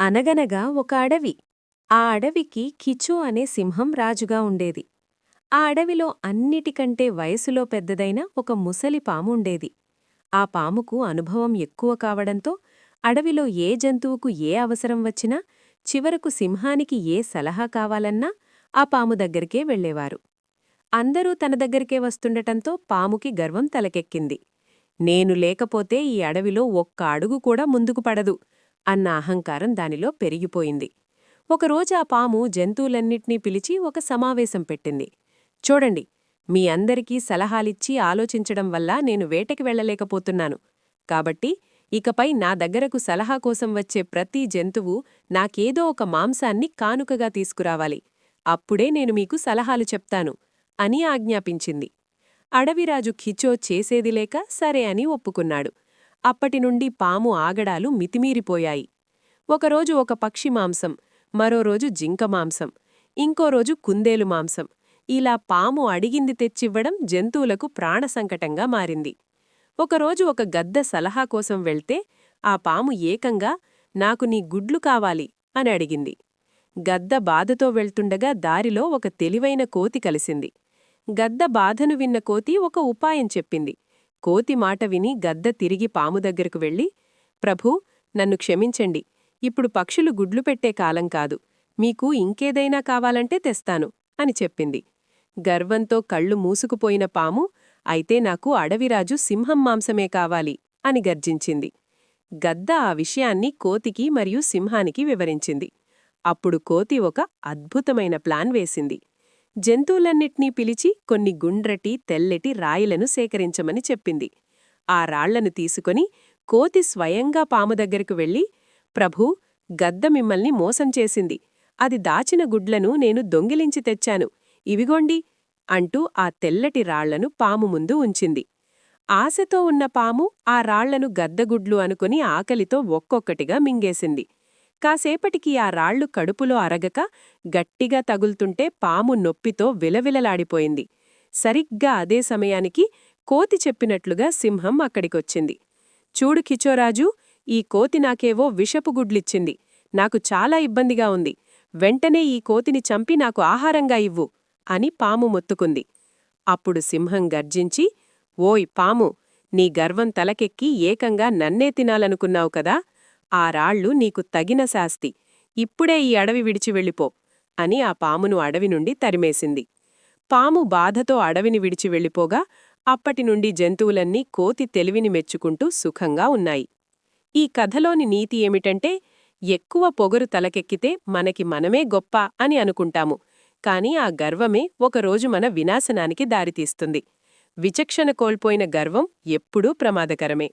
అనగనగా ఒక అడవి. ఆ అడవికి కిచు అనే సింహం రాజుగా ఉండేది. ఆ అడవిలో అన్నిటికంటే వయసులో పెద్దదైన ఒక ముసలి పాము ఉండేది. ఆ పాముకు అనుభవం ఎక్కువ కావడంతో అడవిలో ఏ జంతువుకు ఏ అవసరం వచ్చినా చివరకు సింహానికి ఏ సలహా కావాలన్నా ఆ పాము దగ్గరికే వెళ్లేవారు. అందరూ తన దగ్గరికే వస్తుండటంతో పాముకి గర్వం తలకెక్కింది. నేను లేకపోతే ఈ అడవిలో ఒక్క అడుగు కూడా ముందుకు పడదు అన్న అహంకారం దానిలో పెరిగిపోయింది. ఒకరోజు ఆ పాము జంతువులన్నిటినీ పిలిచి ఒక సమావేశం పెట్టింది. చూడండి, మీ అందరికీ సలహాలిచ్చి ఆలోచించడం వల్ల నేను వేటకి వెళ్లలేకపోతున్నాను. కాబట్టి ఇకపై నా దగ్గరకు సలహా కోసం వచ్చే ప్రతి జంతువు నాకేదో ఒక మాంసాన్ని కానుకగా తీసుకురావాలి. అప్పుడే నేను మీకు సలహాలు చెప్తాను అని ఆజ్ఞాపించింది. అడవిరాజు ఖిచో చేసేదిలేక సరే అని ఒప్పుకున్నాడు. అప్పటినుండి పాము ఆగడాలు మితిమీరిపోయాయి. ఒకరోజు ఒక పక్షి మాంసం, మరో రోజు జింక మాంసం, ఇంకో రోజు కుందేలు మాంసం, ఇలా పాము అడిగింది తెచ్చివ్వడం జంతువులకు ప్రాణసంకటంగా మారింది. ఒకరోజు ఒక గద్ద సలహా కోసం వెళ్తే ఆ పాము ఏకంగా నాకు నీ గుడ్లు కావాలి అని అడిగింది. గద్ద బాధతో వెళ్తుండగా దారిలో ఒక తెలివైన కోతి కలిసింది. గద్ద బాధను విన్న కోతి ఒక ఉపాయం చెప్పింది. కోతి మాట విని గద్ద తిరిగి పాము దగ్గరకు వెళ్ళి, ప్రభూ, నన్ను క్షమించండి, ఇప్పుడు పక్షులు గుడ్లు పెట్టే కాలం కాదు, మీకు ఇంకేదైనా కావాలంటే తెస్తాను అని చెప్పింది. గర్వంతో కళ్ళు మూసుకుపోయిన పాము, అయితే నాకు అడవిరాజు సింహం మాంసమే కావాలి అని గర్జించింది. గద్ద ఆ విషయాన్ని కోతికి మరియు సింహానికి వివరించింది. అప్పుడు కోతి ఒక అద్భుతమైన ప్లాన్ వేసింది. జంతువులన్నిటినీ పిలిచి కొన్ని గుండ్రటి తెల్లటి రాయిలను సేకరించమని చెప్పింది. ఆ రాళ్లను తీసుకొని కోతి స్వయంగా పాము దగ్గరకు వెళ్ళి, ప్రభూ, గద్ద మిమ్మల్ని మోసం చేసింది, అది దాచిన గుడ్లను నేను దొంగిలించి తెచ్చాను, ఇవిగోండి అంటూ ఆ తెల్లటి రాళ్లను పాము ముందు ఉంచింది. ఆశతో ఉన్న పాము ఆ రాళ్లను గద్దగుడ్లు అనుకుని ఆకలితో ఒక్కొక్కటిగా మింగేసింది. కాసేపటికి ఆ రాళ్లు కడుపులో అరగక గట్టిగా తగుల్తుంటే పాము నొప్పితో విలవిలలాడిపోయింది. సరిగ్గా అదే సమయానికి కోతి చెప్పినట్లుగా సింహం అక్కడికొచ్చింది. చూడు కిచోరాజూ, ఈ కోతి నాకేవో విషపు గుడ్లిచ్చింది, నాకు చాలా ఇబ్బందిగా ఉంది, వెంటనే ఈ కోతిని చంపి నాకు ఆహారంగా ఇవ్వు అని పాము మొత్తుకుంది. అప్పుడు సింహం గర్జించి, ఓయ్ పాము, నీ గర్వం తలకెక్కి ఏకంగా నన్నే తినాలనుకున్నావు కదా, ఆ రాళ్ళు నీకు తగిన శాస్తి, ఇప్పుడే ఈ అడవి విడిచి వెళ్ళిపో అని ఆ పామును అడవి నుండి తరిమేసింది. పాము బాధతో అడవిని విడిచి వెళ్ళిపోగా అప్పటినుండి జంతువులన్నీ కోతి తెలివిని మెచ్చుకుంటూ సుఖంగా ఉన్నాయి. ఈ కథలోని నీతి ఏమిటంటే, ఎక్కువ పొగరు తలకెక్కితే మనకి మనమే గొప్ప అని అనుకుంటాము, కాని ఆ గర్వమే ఒకరోజు మన వినాశనానికి దారితీస్తుంది. విచక్షణ కోల్పోయిన గర్వం ఎప్పుడూ ప్రమాదకరమే.